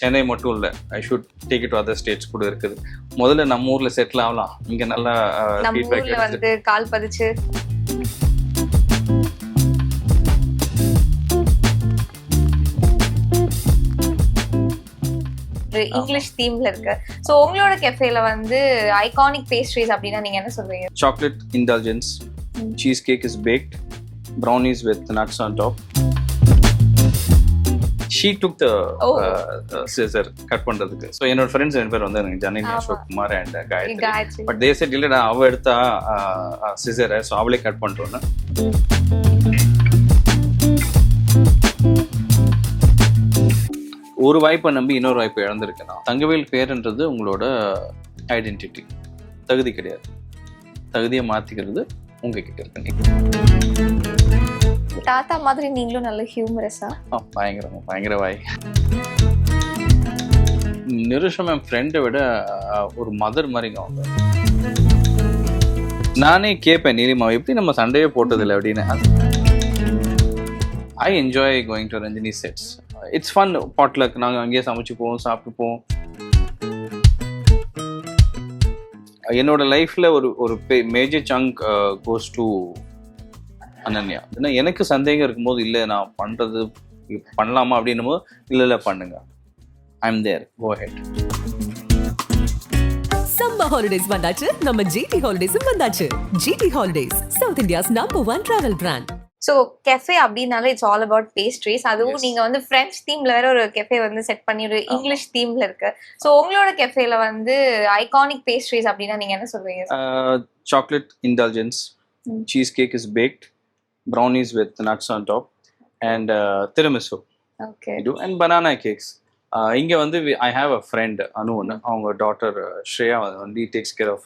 சென்னை மட்டும் இல்லை, I should take it to other states கூட இருக்குது. முதல்ல நம்ம ஊரில் செட்டில் ஆகலாம், இங்கே நல்லா நம்ம ஃபீட்பேக் ஊர்ல வந்து கால் பதிச்சு இங்கிலீஷ் தீம்ல இருக்கு. சோ உங்களோட கெஃபேல வந்து ஐகானிக் பேஸ்ட்ரீஸ் அப்படின்னா நீங்க என்ன சொல்றீங்க? Chocolate indulgence, cheese cake is baked, brownies with nuts on top. She took the scissor cut பண்றதுக்கு. So என்னோட ஃப்ரெண்ட்ஸ் ரெண்டு பேர் வந்து எனக்கு Janani, Ashok Kumar and Gayathri. But they said இல்லடா அவ எடுத்தா scissor, so அவளே கட் பண்றோம்னு. ஒரு வாய்ப்பை நம்பி இன்னொரு வாய்ப்பை இழந்திருக்கேன். தங்கவேல் பேருன்றது உங்களோட ஐடென்டிட்டி, தகுதி கிடையாது. தகுதியை மாத்திக்கிறது உங்ககிட்ட இருக்கு. தாத்தா மாதிரி நீங்களும் நல்ல ஹியூமரஸா? பயங்கர வாய். நிருஷம் என் ஃப்ரெண்டை விட ஒரு மதர் மாதிரிங்க அவங்க. நானே கேட்பேன், நீலிமா எப்படி நம்ம சண்டையே போட்டதில்லை அப்படின்னு. ஐ enjoy going to Ranjini sets. It's fun. Potluck நாங்கள் அங்கேயே சமைச்சுப்போம், சாப்பிட்டுப்போம். என்னோட லைஃப்ல ஒரு major chunk goes to Ananya. ஏன்னா எனக்கு சந்தேகம் இருக்கும்போது இல்லை நான் பண்றது பண்ணலாமா அப்படின்னும் போது இல்லை பண்ணுங்க, I am there, go ahead. Summer holidays வந்தாச்சு, நம்ம ஜிடி ஹாலிடேஸும் வந்தாச்சு. GT holidays, South India's #1 travel brand. So cafe அப்படின்னாலே இட்ஸ் ஆல் அபவுட் பேஸ்ட்ரீஸ். அதுவும் நீங்க வந்து ஃப்ரெஞ்ச் தீம்ல வேற ஒரு கெஃபே வந்து செட் பண்ணி ஒரு இங்கிலீஷ் தீம்ல இருக்கு. ஸோ உங்களோட கெஃபேல வந்து ஐகானிக் பேஸ்ட்ரீஸ் அப்படின்னா நீங்க என்ன சொல்றீங்க? Chocolate indulgence, cheese cake is baked, brownies with nuts on top, and tiramisu. Okay. I do, and banana cakes. இங்க வந்து I have a friend Anu, அவங்க daughter Shreya only takes care of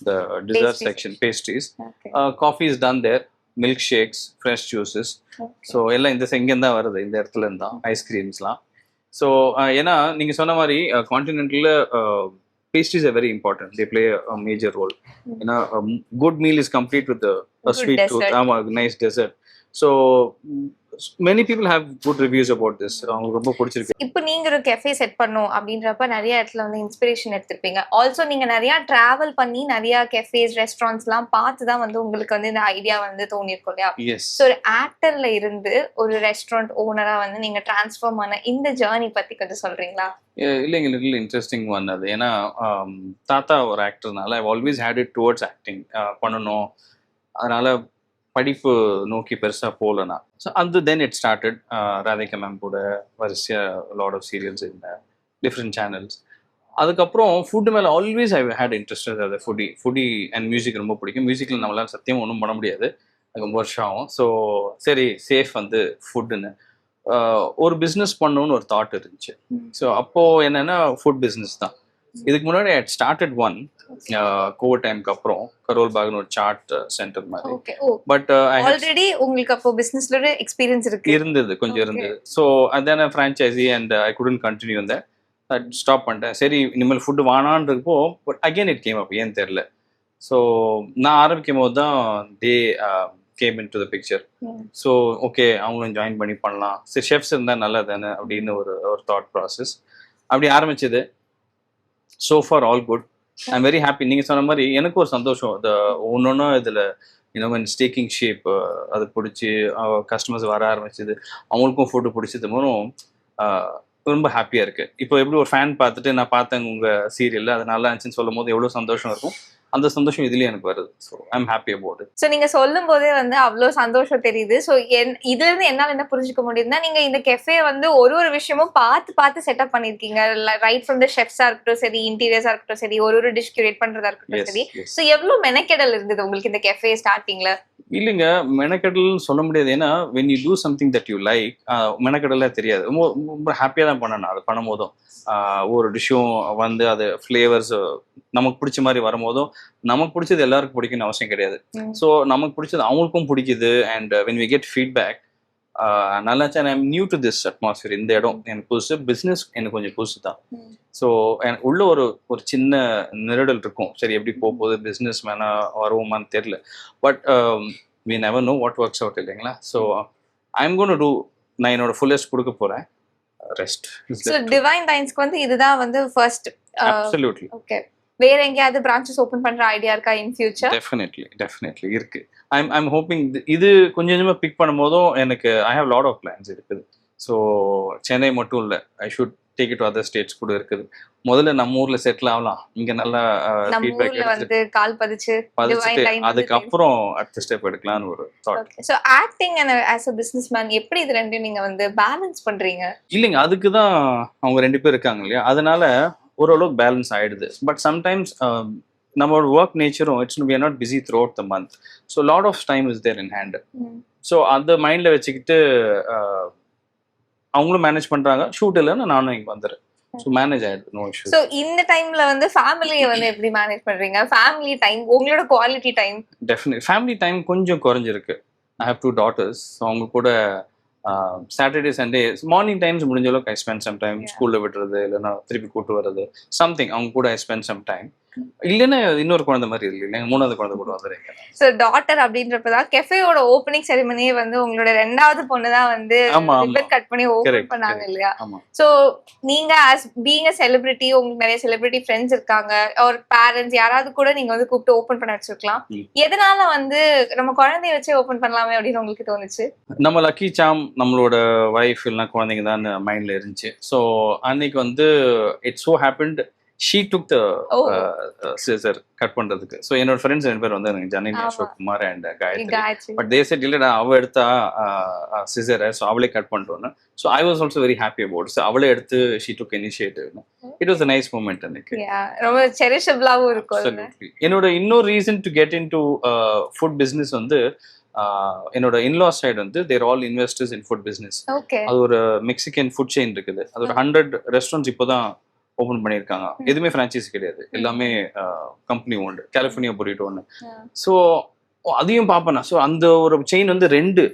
the dessert section, pastries. Okay. Coffee is done there, milkshakes, fresh juices. Okay. So எல்லாம் இந்த இங்கேருந்து தான் வருது, இந்த இடத்துல இருந்து தான் ஐஸ்கிரீம்ஸ்லாம். ஸோ ஏன்னா நீங்கள் சொன்ன மாதிரி கான்டினென்டலில் pastries are very important. They play a major role. You know, a good meal is complete with a sweet tooth, nice dessert. So many people have good reviews about this. அவங்களுக்கு ரொம்ப பிடிச்சிருக்கு. இப்போ நீங்க ஒரு கெஃபே செட் பண்ணோம் அப்படின்றப்ப நிறைய இடத்துல வந்து இன்ஸ்பிரேஷன் எடுத்திருப்பீங்க. ஆல்சோ நீங்க நிறைய டிராவல் பண்ணி நிறைய கெஃபேஸ், ரெஸ்டாரண்ட்ஸ்லாம் பார்த்து தான் வந்து உங்களுக்கு வந்து இந்த ஐடியா வந்து தோணிருக்கும் இல்லையா? எஸ். ஸோ ஒரு ஆக்டர்ல இருந்து ஒரு ரெஸ்டாரண்ட் ஓனரா வந்து நீங்க டிரான்ஸ்ஃபார்ம் ஆன இந்த ஜேர்னி பத்தி கொஞ்சம் சொல்றீங்களா? இல்லைங்க, லிட்டில் இன்ட்ரெஸ்டிங் ஒன் அது. ஏன்னா தாத்தா ஒரு ஆக்டர்னால I always had it towards acting பண்ணணும். அதனால படிப்பு நோக்கி பெருசாக போகலனா. ஸோ அந்த then it started. Radhika ma'am கூட வரிசையாக லாட் ஆஃப் சீரியல்ஸ் இந்த டிஃப்ரெண்ட் சேனல்ஸ். அதுக்கப்புறம் ஃபுட்டு மேலே ஆல்வேஸ் ஐ ஹேட் இன்ட்ரெஸ்ட். அது ஃபுட்டி அண்ட் மியூசிக் ரொம்ப பிடிக்கும். மியூசிக்கில் நம்மளால சத்தியம் ஒன்றும் பண்ண முடியாது, அது ரொம்ப வருஷம் ஆகும். ஸோ சரி, சேஃப் வந்து ஃபுட்டுன்னு ஒரு பிஸ்னஸ் பண்ணணும்னு ஒரு தாட் இருந்துச்சு. ஸோ அப்போது என்னென்னா ஃபுட் பிஸ்னஸ் தான். இதுக்கு முன்னாடி ஐ ஸ்டார்டட் ஒன் கோவிட் டைமுக்கு அப்புறம் கரோல் பாக்னு ஒரு சாட் சென்டர் மாதிரி. பட் ஆல்ரெடி உங்களுக்கு அப்போ பிசினஸ்ல ஒரு எக்ஸ்பீரியன்ஸ் இருந்தது, கொஞ்சம் இருந்தது. ஸோ அதான franchise and I couldn't continue அந்த ஸ்டாப் பண்ணிட்டேன். சரி இனிமேல் ஃபுட்டு வானான்றப்போ but again it came up, ஏன்னு தெரில. ஸோ நான் ஆரம்பிக்கும் போது தான் they came into the picture. So okay அவங்களும் ஜாயின் பண்ணி பண்ணலாம், சரி ஷெஃப்ஸ் இருந்தால் நல்லா தானே அப்படின்னு ஒரு தாட் ப்ராசஸ் அப்படி ஆரம்பிச்சது. So far all good. I'm very happy. நீங்கள் சொன்ன மாதிரி எனக்கு ஒரு சந்தோஷம். அது ஒன்னொன்னு இதில் when it's taking shape, அது பிடிச்சி கஸ்டமர்ஸ் வர ஆரம்பிச்சது, அவங்களுக்கும் ஃபுட்டு பிடிச்சது மூலம் ரொம்ப ஹாப்பியாக இருக்குது. இப்போ எப்படி ஒரு ஃபேன் பார்த்துட்டு நான் பார்த்தேன் உங்கள் சீரியலில் அது நல்லா இருந்துச்சுன்னு சொல்லும் போது எவ்வளோ சந்தோஷம் இருக்கும், அந்த சந்தோஷம் இதுலயே எனக்கு வருது. So I'm happy about it. So நீங்க சொல்லும் போதே வந்து அவ்வளோ சந்தோஷம் தெரியுது. ஸோ இதுல இருந்து என்னால் என்ன புரிஞ்சுக்க முடியுதுன்னா, நீங்க இந்த கெஃபே வந்து ஒரு விஷயமும் பார்த்து செட்டப் பண்ணிருக்கீங்க. ரைட் ஃப்ரம் த ஷெஃப்ஸா இருக்கட்டும் சரி, இன்டீரியர்ஸா இருக்கட்டும் சரி, ஒரு டிஷ் கிரியேட் பண்றதா இருக்கட்டும் சரி. ஸோ எவ்வளவு மெனக்கெடல் இருந்தது உங்களுக்கு இந்த கெஃபே ஸ்டார்டிங்ல? இல்லைங்க, மெனக்கெடல் சொல்ல முடியாது. ஏன்னா when you do something that you like, மெனக்கெடலே தெரியாது. ரொம்ப ஹாப்பியாக தான் பண்ணேன் அது பண்ணும்போதும். ஒரு டிஷ்ஷும் வந்து அது ஃப்ளேவர்ஸ் நமக்கு பிடிச்ச மாதிரி வரும்போதும், நமக்கு பிடிச்சது எல்லாருக்கும் பிடிக்கும்னு அவசியம் கிடையாது. ஸோ நமக்கு பிடிச்சது அவங்களுக்கும் பிடிக்குது. And when we get feedback, நல்லா I am new to this atmosphere. இந்த இடம் எனக்கு புதுசு, பிஸ்னஸ் எனக்கு கொஞ்சம் புதுசு தான். ஸோ எனக்கு உள்ள ஒரு சின்ன நெருடல் இருக்கும். சரி எப்படி போகுது பிஸ்னஸ் வேணா வருவோமான்னு தெரியல. But we never know what works out இல்லைங்களா? So I am gonna do, நான் என்னோட ஃபுல்லஸ்ட் கொடுக்க போகிறேன். ரெஸ்ட். ஸோ டிவைன் டைன்ஸ்க்கு வந்து இதுதான் வந்து ஃபர்ஸ்ட். அப்சல்யூட்லி. ஓகே. வேற எங்கேயாவது பிரான்ச்சஸ் ஓபன் பண்ற ஐடியா இருக்கா இன் ஃபியூச்சர்? டெஃபினெட்லி இருக்கு. ஐம் ஹோப்பிங் இது கொஞ்சம் கொஞ்சமா பிக் பண்ணும்போதும் எனக்கு I have lot of plans இருக்குது. ஸோ சென்னை மட்டும் இல்லை, I should take it to other states கூட இருக்குது. முதல்ல நம்ம ஊர்ல செட்டில் ஆகலாம், இங்க நல்லா நம்ம ஃபீட்பேக் ஊர்ல வந்து கால் பதிச்சுட்டு அதுக்கப்புறம் அடுத்த ஸ்டெப் எடுக்கலாம்னு ஒரு thought. So acting and as a business man எப்படி இது ரெண்டையும் நீங்க வந்து பேலன்ஸ் பண்றீங்க? இல்லைங்க, அதுக்கு தான் அவங்க 2 பேர் இருக்காங்க இல்லையா, அதனால ஓரளவுக்கு பேலன்ஸ் ஆயிடுது. பட் சம்டைம்ஸ் நம்மளோட ஒர்க் நேச்சரும் it's we are not busy throughout the month. So lot of time is there in hand. So அந்த மைண்ட்ல வச்சுக்கிட்டு அவங்களும் மேனேஜ் பண்றாங்க, ஷூட் இல்லைன்னு நானும் இங்கே வந்துடுறேன். ஸோ மேனேஜ் ஆயிடுது, நோ இஷ்யூ. ஸோ இந்த டைம்ல வந்து ஃபேமிலியை வந்து எப்படி மேனேஜ் பண்றீங்க? ஃபேமிலி டைம், உங்களோட quality time? Definite family time கொஞ்சம் குறைஞ்சிருக்கு. I have 2 daughters. ஸோ அவங்க கூட சாட்டர்டே சண்டே மார்னிங் டைம்ஸ் முடிஞ்ச அளவுக்கு ஐ ஸ்பெண்ட் சம் டைம். ஸ்கூல்ல விடுறது இல்லைன்னா திருப்பி கூட்டு வர்றது சம்திங், அவங்க கூட ஐ ஸ்பெண்ட் சம் டைம். இல்லைன்னா இன்னொரு குழந்தை மாதிரி இல்லை, 3வது குழந்தை கூட வந்துடுங்க. ஸோ டாட்டர் அப்படின்றப்பதான் கெஃபேயோட ஓப்பனிங் செரிமனியே வந்து உங்களோட 2வது பொண்ணு தான் வந்து ரிப்பன் கட் பண்ணி ஓபன் பண்ணாங்க இல்லையா? ஸோ நீங்க ஆஸ் பீயிங் அ செலிபிரிட்டி, உங்களுக்கு நிறைய செலிபிரிட்டி ஃப்ரெண்ட்ஸ் இருக்காங்க, ஒரு பேரண்ட்ஸ் யாராவது கூட நீங்க வந்து கூப்பிட்டு ஓபன் பண்ண வச்சிருக்கலாம். எதனால வந்து நம்ம குழந்தைய வச்சு ஓபன் பண்ணலாமே அப்படின்னு உங்களுக்கு தோணுச்சு? நம்ம லக்கி சாம் நம்மளோட ஒய்ஃப் இல்லைன்னா குழந்தைங்க தான் மைண்ட்ல இருந்துச்சு. ஸோ அன்னைக்கு வந்து it's so happened she took the scissor cut பண்றதுக்கு. ஸோ என்னோட ஃப்ரெண்ட்ஸ் 2 பேர் வந்து எனக்கு Janani, Ashok Kumar and Gayathri. But they said இல்லடா அவ எடுத்தா சிசரை, ஸோ அவளே கட் பண்ணிட்டோன்னு. So I was also very happy about. So அவளே எடுத்து she took initiative. It was a nice moment எனக்கு. ரொம்ப செரிஷபிளாவும் இருக்கும். என்னோட இன்னொரு reason to get into food business வந்து என்னோட இன்லா சைடு வந்து their all investors in food business. அது ஒரு மெக்சிகன் ஃபுட் செயின் இருக்குது, அது ஒரு 100 ரெஸ்டாரண்ட்ஸ் இப்போதான் ஓபன் பண்ணியிருக்காங்க. எதுவுமே ஃப்ரான்ச்சைசி கிடையாது, எல்லாமே கம்பெனி ஓன்டு, கலிஃபோர்னியா புரிட்டோ ஒன்று. ஸோ அதையும் பார்ப்பேன். ஸோ அந்த ஒரு செயின் வந்து 2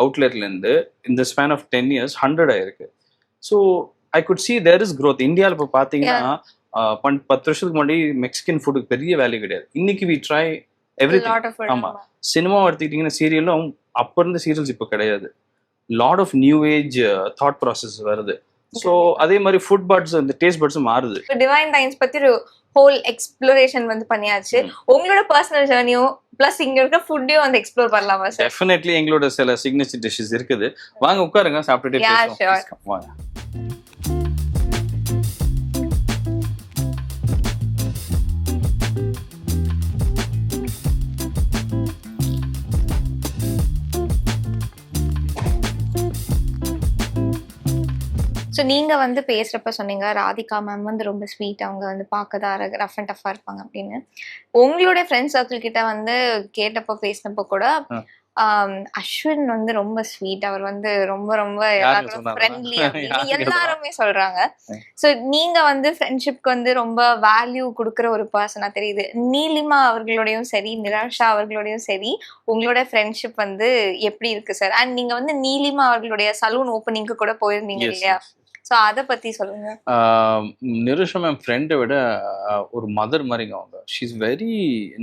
அவுட்லெட்ல இருந்து இந்த ஸ்பேன் ஆஃப் 10 years 100 ஆயிருக்கு. So I could see there is growth. இந்தியாவில் இப்போ பார்த்தீங்கன்னா 10 வருஷத்துக்கு முன்னாடி மெக்சிகன் ஃபுட்டுக்கு பெரிய வேல்யூ கிடையாது. இன்னைக்கு வி ட்ரை எவ்ரிதிங். ஆமா, சினிமா எடுத்துக்கிட்டீங்கன்னா சீரியலும் அப்போ இருந்த சீரியல்ஸ் இப்போ கிடையாது. Lot of new age thought process வருது. ஸோ அதே மாதிரி ஃபுட் பட்ஸ், இந்த டேஸ்ட் பட்ஸும் மாறுது. டிவைன் டைன்ஸ் பத்தி ஒரு ஹோல் எக்ஸ்ப்ளோரேஷன் வந்து பண்ணியாச்சு. உங்களோட பர்சனல் ஜர்னியும் பிளஸ் இங்க இருக்க ஃபுட்டையும் வந்து எக்ஸ்ப்ளோர் பண்ணலாமா சார்? டெஃபினெட்லி எங்களோட சில சிக்னேச்சர் டிஷ்ஷஸ் இருக்குது. வாங்க உட்காருங்க, சாப்பிட்டுட்டே பேசுவோம். வாங்க. ஸோ நீங்க வந்து பேசுறப்ப சொன்னீங்க ராதிகா மேம் வந்து ரொம்ப ஸ்வீட், அவங்க வந்து பார்க்கதான் ரஃப் அண்ட் டஃபா இருப்பாங்க அப்படின்னு. உங்களுடைய ஃப்ரெண்ட் சர்க்கிள் கிட்ட வந்து கேட்டப்போ பேசினப்போ கூட அஸ்வின் வந்து ரொம்ப ஸ்வீட், அவர் வந்து ரொம்ப ரொம்ப ஃப்ரெண்ட்லி எல்லாருமே சொல்றாங்க. ஸோ நீங்க வந்து ஃப்ரெண்ட்ஷிப்க்கு வந்து ரொம்ப வேல்யூ கொடுக்குற ஒரு பர்சனா தெரியுது. நீலிமா அவர்களோடையும் சரி, நிராஷா அவர்களோடையும் சரி, உங்களோட ஃப்ரெண்ட்ஷிப் வந்து எப்படி இருக்கு சார்? அண்ட் நீங்க வந்து நீலிமா அவர்களுடைய சலூன் ஓப்பனிங்க்கு கூட போயிருந்தீங்க இல்லையா? ஸோ அதை பத்தி சொல்லுங்க. நிருஷா மேம் ஃப்ரெண்டை விட ஒரு மதர் மாதிரிங்க அவங்க. She is very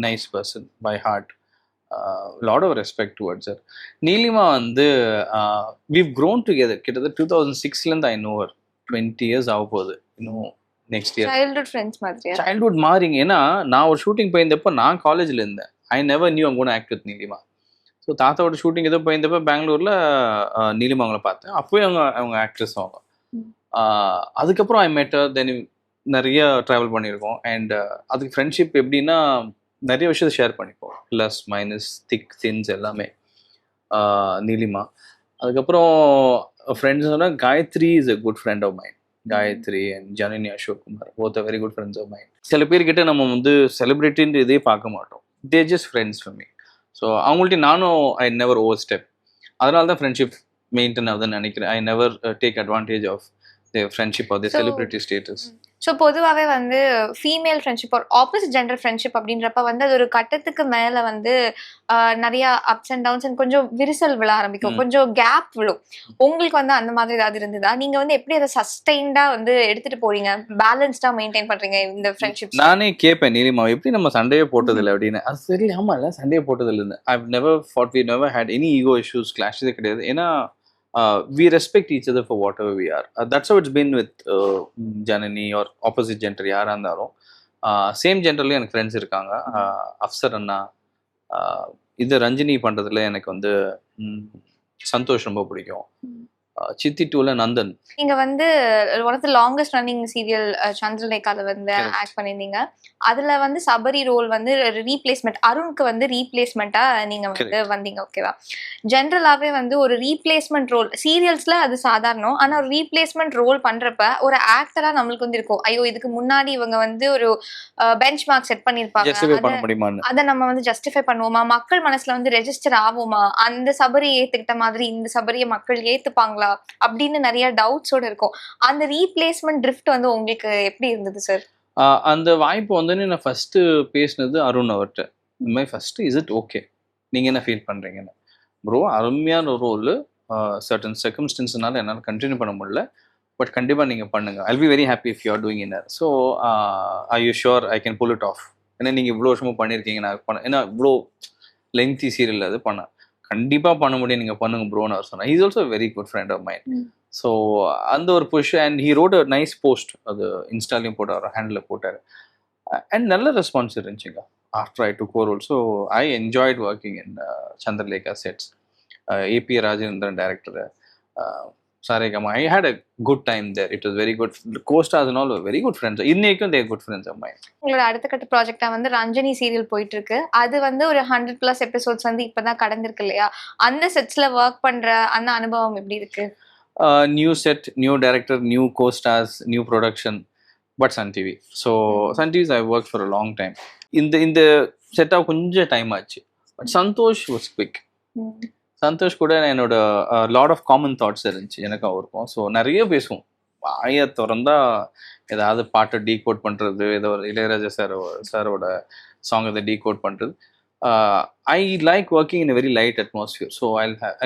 nice person by heart. Lot of respect towards her. Neelima வந்து we've grown together. கிட்டத்தட்ட 2006 ஐ நோ ஹர். 20 years ஆக போகுது இன்னும் நெக்ஸ்ட் இயர். சைல்ட்ஹுட் ஃப்ரெண்ட்ஸ் மாதிரியா? சைல்ட்ஹுட் மாறிங்க. ஏன்னா நான் ஒரு ஷூட்டிங் போயிருந்தப்போ நான் காலேஜில் இருந்தேன். I never new I'm going to act with Neelima. So தாத்தாவோட ஷூட்டிங் ஏதோ போயிருந்தப்போ பெங்களூரில் நீலிமா அவங்கள பார்த்தேன். அப்போயே அவங்க ஆக்ட்ரஸ் அவங்க. அதுக்கப்புறம் ஐ மெட் ஹர். தென் நிறைய ட்ராவல் பண்ணியிருக்கோம். அண்ட் அதுக்கு ஃப்ரெண்ட்ஷிப் எப்படின்னா நிறைய விஷயத்தை ஷேர் பண்ணிப்போம், ப்ளஸ் மைனஸ் திக் தின்ஸ் எல்லாமே. நீலிமா அதுக்கப்புறம் ஃப்ரெண்ட்ஸ் சொன்னால் Gayathri is a good friend of mind. Gayathri and Janani, Ashok Kumar both are very good friends of mine. சில பேர்கிட்ட நம்ம வந்து செலிப்ரிட்டின்னு இதே பார்க்க மாட்டோம். They just friends for me. So அவங்கள்ட்ட நானும் ஐ நெவர் ஓவர் ஸ்டெப். அதனால தான் ஃப்ரெண்ட்ஷிப் மெயின்டைன் ஆகுதுன்னு நினைக்கிறேன். I never take advantage of their friendship or their celebrity status. So பொதுவாகவே வந்து ஃபீமேல் ஃப்ரெண்ட்ஷிப் ஒரு ஆப்போசிட் ஜெண்டர் ஃப்ரெண்ட்ஷிப் அப்படின்றப்ப வந்து அது ஒரு கட்டத்துக்கு மேலே வந்து நிறைய அப்ஸ் அண்ட் டவுன்ஸ் அண்ட் கொஞ்சம் விரிசல் விழ ஆரம்பிக்கும், கொஞ்சம் கேப் விழும். உங்களுக்கு வந்து அந்த மாதிரி ஏதாவது இருந்ததா? நீங்க வந்து எப்படி அதை சஸ்டெயின்டா வந்து எடுத்துட்டு போறீங்க, பேலன்ஸ்டா மெயின்டைன் பண்றீங்க இந்த ஃப்ரெண்ட்ஷிப்? நானே கேட்பேன் நீலிமா எப்படி நம்ம சண்டையே போட்டதில்லை அப்படின்னு. அது சரி, ஆமா இல்லை சண்டையே போட்டதில்லை. I never fought, we never had any ego issues, கிளாஷஸே கிடையாது. ஏன்னா we respect each other for whatever we are. That's how it's been with Janani or opposite gender யாரா இருந்தாலும் சேம் ஜெண்டர்லயும் எனக்கு ஃப்ரெண்ட்ஸ் இருக்காங்க. அஃப்சர் அண்ணா, இது ரஞ்சினி பண்றதுல எனக்கு வந்து சந்தோஷ் ரொம்ப பிடிக்கும். சித்தி டூல நந்தன். நீங்க வந்து one of the longest running serial சந்திரலேகால வந்து ஆக்ட் பண்ணிருந்தீங்க. அதுல வந்து சபரி ரோல் வந்து ரீப்ளேஸ்மெண்ட், அருணுக்கு வந்து ரீப்ளேஸ்மெண்டா நீங்க வந்து வந்தீங்க. ஓகேவா? ஜென்ரலாவே வந்து ஒரு ரீப்ளேஸ்மெண்ட் ரோல் சீரியல்ஸ்ல அது சாதாரணம். ஆனா ஒரு ரீப்ளேஸ்மெண்ட் ரோல் பண்றப்ப ஒரு ஆக்டரா நம்மளுக்கு வந்து இருக்கும், ஐயோ இதுக்கு முன்னாடி இவங்க வந்து ஒரு பெஞ்ச் மார்க் செட் பண்ணிருப்பாங்க, அதை நம்ம வந்து ஜஸ்டிஃபை பண்ணுவோமா, மக்கள் மனசுல வந்து ரெஜிஸ்டர் ஆகுமா, அந்த சபரி ஏத்துக்கிட்ட மாதிரி இந்த சபரியை மக்கள் ஏத்துப்பாங்களா அப்படின்னு நிறைய டவுட்ஸோட இருக்கும். அந்த ரீப்ளேஸ்மெண்ட் ட்ரிஃப்ட் வந்து உங்களுக்கு எப்படி இருந்தது சார்? அந்த வாய்ப்பு வந்து நான் ஃபர்ஸ்ட் பேசினது அருண் அவர்கிட்ட. இந்த மாதிரி ஃபர்ஸ்ட் இஸ் இட் ஓகே, நீங்க என்ன ஃபீல் பண்றீங்கன்னு. ப்ரோ அருமையான ஒரு ரோல், சர்டன் சர்க்கம்ஸ்டன்ஸ்னால என்னால் கண்டினியூ பண்ண முடியல, பட் கண்டிப்பாக நீங்கள் பண்ணுங்க. I'll be very happy if you are doing in. So I you sure I can pull it off. ஏன்னா நீங்கள் இவ்வளோ வருஷமும் பண்ணியிருக்கீங்க, நான் பண்ண ஏன்னா இவ்வளோ லென்த்தி சீரியல் அது பண்ண கண்டிப்பாக பண்ண முடியும், நீங்கள் பண்ணுங்க ப்ரோன்னு அவர் சொன்னார். Is also very good friend of mind. So அந்த ஒரு push and he wrote a nice post, அது இன்ஸ்டாலையும் போட்டார், ஹேண்டில் போட்டார். அண்ட் நல்ல ரெஸ்பான்ஸ் இருந்துச்சுங்க after I took over role. So I enjoyed working in Chandralekha sets. AB Rajendran director, Saregama. I had a good time there. It was very good. The co-stars and all were very good friends. இன்னைக்கும் they are good friends of mine. உங்களோட அடுத்த கட்ட ப்ராஜெக்டா வந்து Ranjani serial போயிட்டு இருக்கு. அது வந்து ஒரு 100+ எபிசோட்ஸ் வந்து இப்பதான் கடந்திருக்கு இல்லையா? அந்த செட்ஸ்ல ஒர்க் பண்ற அந்த அனுபவம் எப்படி இருக்கு? New set, new director, new co-stars, new production, but Sun TV. So Sun TV I worked for a long time. இந்த செட்டா கொஞ்சம் டைம் ஆச்சு, but Santhosh was quick. Santhosh கூட என்னோட லாட் ஆஃப் காமன் தாட்ஸ் இருந்துச்சு எனக்கு அவருக்கும். ஸோ நிறைய பேசுவோம், வாயை திறந்தா ஏதாவது பாட்டை டீகோட் பண்ணுறது, ஏதோ ஒரு இளையராஜா சாரோட சாங் அதை டீகோட் பண்ணுறது. I like working in very light atmosphere. So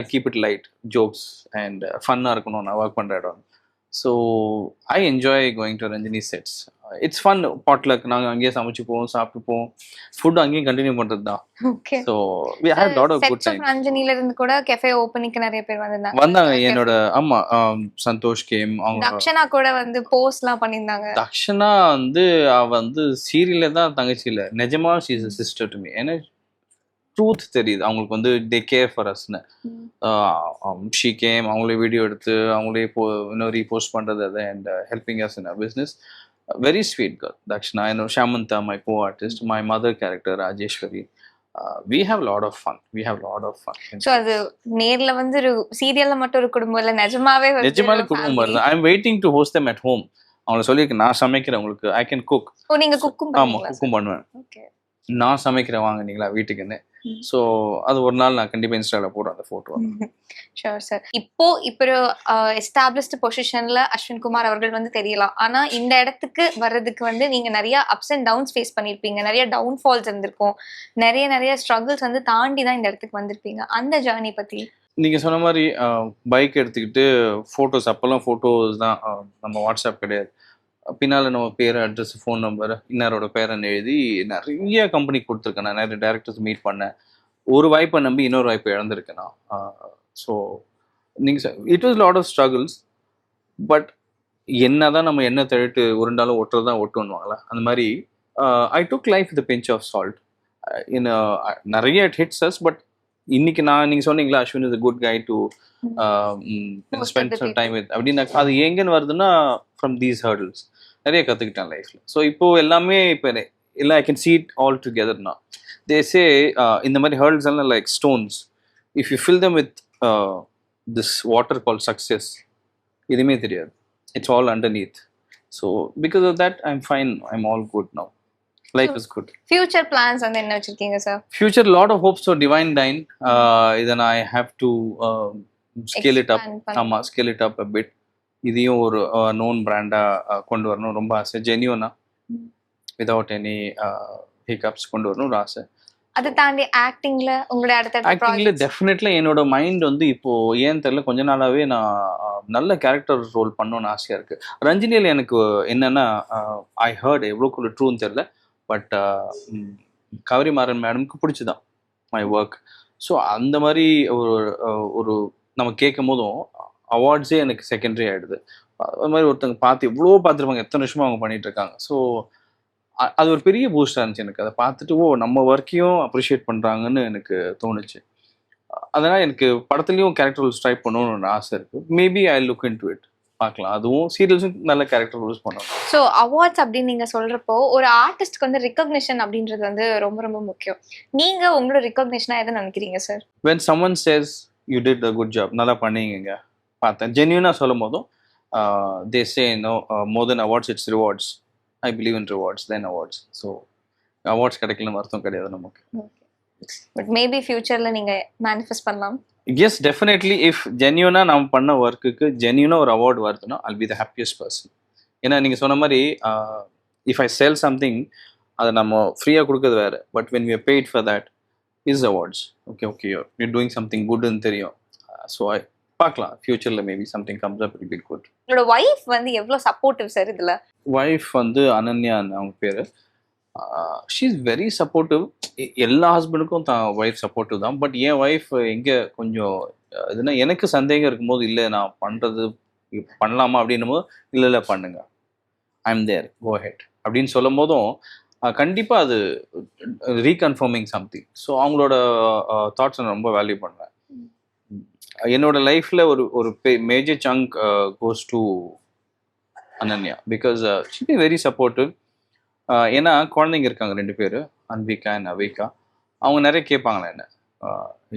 I keep it light, jokes and ஃபன்னாக இருக்கணும் நான் ஒர்க் பண்ணுற இடம். So I enjoy going to Ranjini sets. It's fun. Potluck நாங்கள் அங்கேயே சமைச்சுப்போம், சாப்பிட்டுப்போம், ஃபுட் அங்கேயும் கண்டினியூ பண்ணுறது தான். So we have lot of good time. ரஞ்சினில இருந்து கூட கெஃபே ஓபனிங்க்கு நிறைய பேர் வந்தாங்க. என்னோட ஆமா சந்தோஷ் கேம், அவங்க தக்ஷனா கூட வந்து போஸ்ட்லாம் பண்ணியிருந்தாங்க. தக்ஷனா வந்து அவ வந்து சீரியல்ல தான் தங்கச்சி இல்லை, நிஜமா she is a sister to me. ஏன்னா ட்ரூத் தெரியுது அவங்களுக்கு, வந்து தே கேர் ஃபார் அஸ்னு. ஷீ கேம், அவங்களே வீடியோ எடுத்து அவங்களே இன்னும் ரீபோஸ்ட் பண்ணுறது அது, and helping us in a business. Very sweet girl Dakshana. என்னோட Shamantha, my co artist, my mother character Rajeswari. we have a lot of fun. So அது நேர்ல வந்து ஒரு சீரியல்ல மட்டும் ஒரு குடும்பம் இல்ல, நிஜமாவே குடும்பம் வருது. I am waiting to host them at home. அவங்கள சொல்லியிருக்கேன், நான் சமைக்கிறேன் உங்களுக்கு, ஐ கேன் குக். ஓ நீங்க குக்கும் பண்ணுவீங்களா? ஆமா குக்கும் பண்ணுவேன். ஓகே, நான் சமைக்கிறேன் வாங்க நீங்களா வீட்டுக்குன்னு. ஸோ அது ஒரு நாள் நான் கண்டிப்பாக இன்ஸ்டாவில் போடுறேன் அந்த ஃபோட்டோ. Sure sir. இப்போ ஒரு எஸ்டாப்ளிஷ்டு பொசிஷன்ல அஸ்வின் குமார் அவர்கள் வந்து தெரியலாம். ஆனா இந்த இடத்துக்கு வர்றதுக்கு வந்து நீங்க நிறைய அப்ஸ் அண்ட் டவுன்ஸ் ஃபேஸ் பண்ணிருப்பீங்க, நிறைய டவுன்ஃபால்ஸ் இருந்திருக்கும், நிறைய ஸ்ட்ரகிள்ஸ் வந்து தாண்டி தான் இந்த இடத்துக்கு வந்திருப்பீங்க. அந்த ஜேர்னி பத்தி நீங்க சொன்ன மாதிரி பைக் எடுத்துக்கிட்டு ஃபோட்டோஸ், அப்போல்லாம் ஃபோட்டோஸ் தான், நம்ம வாட்ஸ்அப் கிடையாது. பின்னால் நம்ம பேர், அட்ரஸ், ஃபோன் நம்பர், இன்னாரோட பேரன் எழுதி நிறைய கம்பெனிக்கு கொடுத்துருக்கேன். நான் நிறைய டேரக்டர்ஸ் மீட் பண்ணேன். ஒரு வாய்ப்பை நம்பி இன்னொரு வாய்ப்பை இழந்திருக்கேன் நான். ஸோ நீங்கள் it was lot of struggles. But என்ன தான் நம்ம என்ன தழுட்டு உருண்டாலும் ஒட்டுறது தான் ஒட்டுவாங்களா, அந்த மாதிரி I took life with pinch of salt. நிறைய இட் ஹிட்ஸ் அஸ். பட் இன்னைக்கு நீங்கள் சொன்னீங்களா Ashwin is a good guy to spend some time with அப்படின்னா, அது எங்கன்னு வருதுன்னா ஃப்ரம் தீஸ் ஹர்டில்ஸ் நிறைய கற்றுக்கிட்டேன் லைஃப்பில். ஸோ இப்போ எல்லாமே இப்போ எல்லாம் I can see it all together now. They say இந்த மாதிரி ஹர்டில்ஸ் எல்லாம் like stones, if you fill them with this water called success, எதுவுமே தெரியாது, it's all underneath. So because of that I'm fine, I'm all good now. Life is good. Future plans வந்து என்ன வச்சிருக்கீங்க sir? Future lot of hopes for Divine Dine. Then I have to scale it up. ஆமா, scale it up a bit. இதையும் ஒரு known brand கொண்டு வரணும் ரொம்ப ஆசை. ஜென்யூனா without any hiccups கொண்டு வரணும் ஒரு ஆசை. அதை தாண்டி ஆக்டிங்ல உங்களுடைய அடுத்த ஆக்டிங்ல டெஃபினெட்லி என்னோட மைண்ட் வந்து இப்போ ஏன் தெரியல, கொஞ்ச நாளாவே நான் நல்ல கேரக்டர் ரோல் பண்ணணும்னு ஆசையா இருக்கு. ரஞ்சினியில் எனக்கு என்னன்னா, ஐ ஹர்ட் எவ்வளோக்குள்ள ட்ரூன்னு தெரியல, பட் கவரி மாறன் மேடமுக்கு பிடிச்சிதான் மை ஒர்க். ஸோ அந்த மாதிரி ஒரு நம்ம கேட்கும் போதும் அவார்ட்ஸே எனக்கு செகண்டரி ஆகிடுது. அது மாதிரி ஒருத்தவங்க பார்த்து எவ்வளோ பார்த்துருப்பாங்க, எத்தனை வருஷமாக அவங்க பண்ணிட்டு இருக்காங்க. ஸோ அது ஒரு பெரிய பூஸ்டாக இருந்துச்சு எனக்கு. அதை பார்த்துட்டு நம்ம ஒர்க்கையும் அப்ரிஷியேட் பண்ணுறாங்கன்னு எனக்கு தோணுச்சு. அதனால் எனக்கு படத்துலையும் கேரக்டர் ரோல்ஸ் ட்ரை பண்ணணும்னு ஆசை இருக்குது. Maybe I look in to it, பார்க்கலாம். அதுவும் சீரியல்ஸும் நல்ல கேரக்டர் ரோல்ஸ் பண்ணணும். ஸோ அவார்ட்ஸ் அப்படின்னு நீங்கள் சொல்கிறப்போ ஒரு ஆர்டிஸ்ட்க்கு வந்து ரெகக்னிஷன் அப்படின்றது வந்து ரொம்ப ரொம்ப முக்கியம். நீங்கள் உங்களோட ரெகக்னிஷனாக எதை நினைக்கிறீங்க sir? when someone says you did a good job, நல்லா பண்ணீங்க பார்த்தேன், ஜென்யூனாக சொல்லும் போதும் they say more than awards it's rewards. I believe in rewards then awards. So awards கிடைக்கலன்னு அர்த்தம் கிடையாது நமக்கு. பட் மேபி ஃபியூச்சரில் நீங்கள் மேனிஃபெஸ்ட் பண்ணலாம். Yes definitely. இஃப் ஜென்யூனாக நம்ம பண்ண ஒர்க்குக்கு ஜென்யூனாக ஒரு அவார்டு வருதுன்னா I'll be the happiest person. ஏன்னா நீங்கள் சொன்ன மாதிரி இஃப் ஐ செல் சம்திங் அதை நம்ம ஃப்ரீயாக கொடுக்குறது வேறு, but when we are paid for that is awards. Okay you're doing something goodன்னு தெரியும். ஸோ பார்க்கலாம் ஃபியூச்சரில் maybe something comes up will be good. உங்களோட ஒய்ஃப் வந்து எவ்வளோ சப்போர்ட்டிவ் சார் இதில்? ஒய்ஃப் வந்து அனன்யான்னு அவங்க பேர். She is very supportive. எல்லா ஹஸ்பண்டுக்கும் தான் ஒய்ஃப் சப்போர்ட்டிவ் தான். பட் என் ஒய்ஃப் எங்கே கொஞ்சம் இதுனா எனக்கு சந்தேகம் இருக்கும்போது, இல்லை நான் பண்ணுறது பண்ணலாமா அப்படின்னும் போது, இல்லை பண்ணுங்க, I am there, go head அப்படின்னு சொல்லும் போதும் கண்டிப்பாக அது ரீகன்ஃபர்மிங் சம்திங். ஸோ அவங்களோட தாட்ஸ் நான் ரொம்ப வேல்யூ பண்ணுவேன். என்னோட லைஃப்பில் ஒரு major chunk goes to Ananya because she is very supportive. ஏன்னா குழந்தைங்க இருக்காங்க 2 பேர், அன்விகா அண்ட் அவிகா. அவங்க நிறைய கேட்பாங்களே என்ன,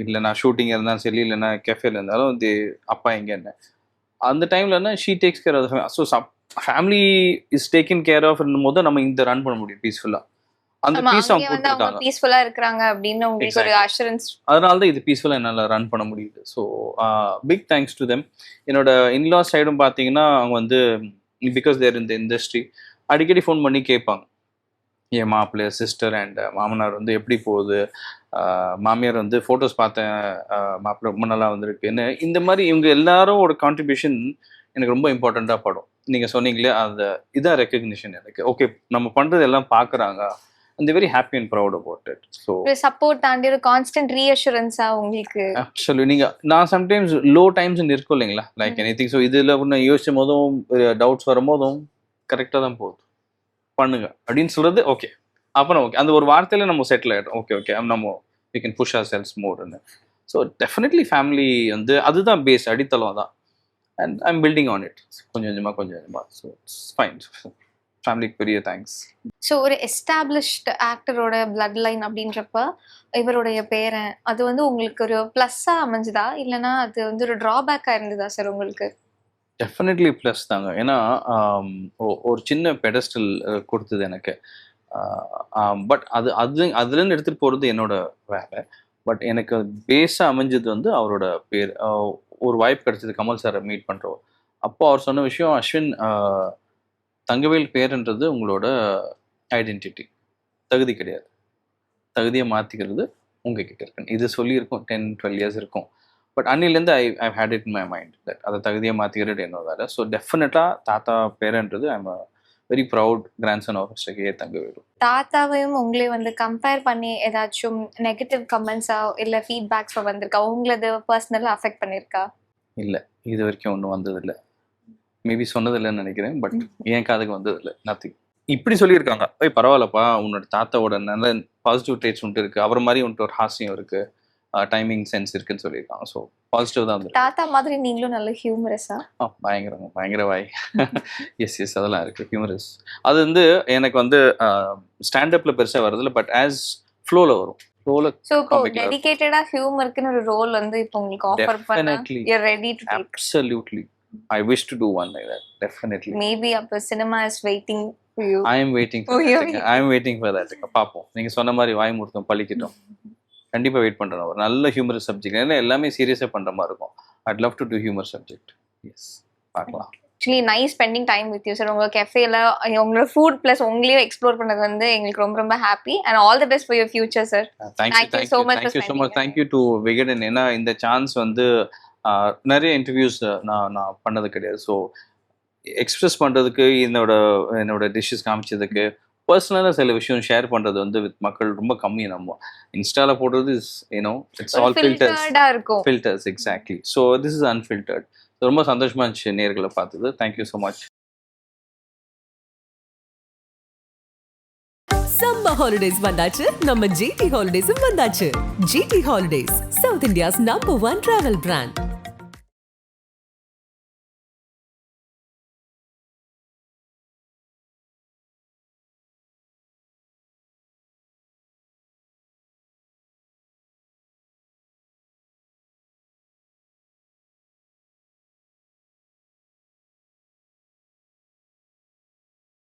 இல்லை நான் ஷூட்டிங் இருந்தாலும் சரி, இல்லைன்னா கெஃபேல இருந்தாலும் அப்பா எங்கே என்ன அந்த டைம்லன்னா she takes care of. So family is taken care of போது நம்ம இந்த ரன் பண்ண முடியும் பீஸ்ஃபுல்லாக. அந்த பீஸ் அவங்க கொடுத்துருக்காங்க, பீஸ்ஃபுல்லா இருக்காங்க அப்படின்னு உங்களுக்கு ஒரு அஷூரன்ஸ். அதனால தான் இது பீஸ்ஃபுல்லாக என்னால் ரன் பண்ண முடியுது. So big thanks to them. என்னோட இன்லா சைடும் பார்த்தீங்கன்னா அவங்க வந்து பிகாஸ் தேர் இந்த இண்டஸ்ட்ரி அடிக்கடி ஃபோன் பண்ணி கேட்பாங்க, என் மாப்பிள்ளை சிஸ்டர் அண்ட் மாமனார் வந்து எப்படி போகுது, மாமியார் வந்து ஃபோட்டோஸ் பார்த்தேன், மாப்பிள்ளை ரொம்ப நல்லா வந்திருக்குன்னு. இந்த மாதிரி இவங்க எல்லாரும் ஒரு கான்ட்ரிபியூஷன் எனக்கு ரொம்ப இம்பார்ட்டண்ட்டாக படும். நீங்கள் சொன்னீங்களே அந்த இதான் ரெக்கக்னிஷன் எனக்கு. ஓகே நம்ம பண்ணுறது எல்லாம் பார்க்குறாங்க, and they're very happy and proud about it. So support தாண்டி ஒரு கான்ஸ்டன்ட் ரீஅஷூரன்ஸா உங்களுக்கு? ஆக்சுவலி நான் சம்டைம்ஸ் லோ டைம்ஸ் இருக்கும் இல்லைங்களா, லைக் எனிதிங். ஸோ இதில் நான் யோசிச்சும் போதும் டவுட்ஸ் வரும்போதும் கரெக்டாக தான் போகுது, பண்ணுங்க அப்படின்னு சொல்றது. ஓகே அப்புறம் ஓகே அந்த ஒரு வார்த்தையில நம்ம செட்டில் ஆகிடும். ஓகே நம்ம we can push ourselves more. So definitely family வந்து அதுதான் பேஸ், அடித்தளம் தான். And I am building on it கொஞ்சம் கொஞ்சமாக. So it's fine. ஃபேமிலிக்கு பெரிய தேங்க்ஸ். ஸோ ஒரு எஸ்டாப்ளிஷ்ட் ஆக்டரோட பிளட் லைன் அப்படின்றப்ப இவருடைய பேரன் அது வந்து உங்களுக்கு ஒரு ப்ளஸ்ஸாக அமைஞ்சுதா, இல்லைன்னா அது வந்து ஒரு ட்ராபேக்காக இருந்ததா சார் உங்களுக்கு? டெஃபினெட்லி ப்ளஸ் தாங்க. ஏன்னா ஒரு சின்ன பெடஸ்டல் கொடுத்தது எனக்கு. பட் அதுலேருந்து எடுத்துகிட்டு போகிறது என்னோட வேலை. பட் எனக்கு பேஸாக அமைஞ்சது வந்து அவரோட பேர். ஒரு வாய்ப்பு கிடைச்சது கமல் சாரை மீட் பண்ணுறோம். அப்போ அவர் சொன்ன விஷயம், அஸ்வின் தங்கவேல் பேருன்றது உங்களோட ஐடென்டிட்டி, தகுதி கிடையாது, தகுதியை மாற்றிக்கிறது உங்ககிட்ட இருக்கு. இது சொல்லியிருக்கோம் 10-12 இயர்ஸ் இருக்கும். பட் அன்னிலேருந்து I had it in my mind that அதை தகுதியை மாற்றிக்கிறது என்னோட வேலை. ஸோ டெஃபினட்டாக தாத்தா பேருன்றது I am very proud grandson of mister K Thangavelu. தாத்தாவையும் உங்களையும் வந்து கம்பேர் பண்ணி ஏதாச்சும் நெகட்டிவ் கமெண்ட்ஸா இல்லை ஃபீட்பேக்ஸோ வந்திருக்கா, உங்களது பர்சனலாக அஃபெக்ட் பண்ணியிருக்கா? இல்லை, இது வரைக்கும் ஒன்றும் வந்ததில்லை. மேபி சொன்னதில்லைன்னு நினைக்கிறேன், பட் என் காதுக்கு வந்ததில்லை. நத்திங். இப்படி சொல்லியிருக்காங்க, பரவாயில்லப்பா உன்னோட தாத்தாவோட நல்ல பாசிட்டிவ் ட்ரேட்ஸ் வந்துட்டு இருக்கு, அவர் மாதிரி வந்துட்டு ஒரு ஹாஸ்யம் இருக்கு, டைமிங் சென்ஸ் இருக்குன்னு சொல்லியிருக்காங்க. ஸோ பாசிட்டிவ் தான். தாத்தா மாதிரி நீங்களும் நல்ல ஹியூமரஸா? பயங்கர வாய். எஸ் அதெல்லாம் இருக்கு, ஹியூமரஸ். அது வந்து எனக்கு வந்து ஸ்டாண்டப்ல பெருசாக வருதில்ல, பட் ஆஸ் ஃப்ளோல வரும். So இப்போ டெடிகேட்டடா ஹியூமருக்குன்னு ஒரு ரோல் வந்து இப்போ உங்களுக்கு ஆஃபர் பண்ணா you are ready to take? Absolutely. I wish to do one like that. Definitely. Maybe அப்ப cinema is waiting for you. I am waiting for that. I am waiting for that. பாப்போம். நீங்க சொன்ன மாதிரி வாய் மூர்த்தம் பழிக்கட்டும். கண்டிப்பா wait பண்றேன். ஒரு நல்ல humorous subject. ஏன்னா எல்லாமே சீரியஸா பண்ற மாதிரி இருக்கும். I'd love to do humor subject. Yes. பார்க்கலாம். Actually nice spending time with you sir. உங்க கஃபேல உங்களோட ஃபுட் பிளஸ் உங்களையும் எக்ஸ்ப்ளோர் பண்ணது வந்து எங்களுக்கு ரொம்ப ரொம்ப happy and all the best for your future sir. Thank you so much. Thank you to Vigadan. ஏன்னா இந்த சான்ஸ் வந்து நிறைய இன்டர்வியூஸ் நான் பண்ணது கிடையாது. ஸோ எக்ஸ்பிரஸ் பண்ணுறதுக்கு என்னோட டிஷ்ஷஸ் காமிச்சதுக்கு பர்சனலாக சில விஷயம் ஷேர் பண்ணுறது வந்து வித் மக்கள் ரொம்ப கம்மி. நம்ம இன்ஸ்டாவில் போடுறது இஸ் இட்ஸ் ஆல் ஃபில்டர்டா இருக்கும். Filters exactly. So this is unfiltered. ரொம்ப சந்தோஷமா இருந்துச்சு நேர்களை பார்த்தது. Thank you so much. Summer holidays வந்தாச்சு, நம்ம ஜிடி ஹாலிடேஸும் வந்தாச்சு. GT holidays, South India's number 1 travel brand.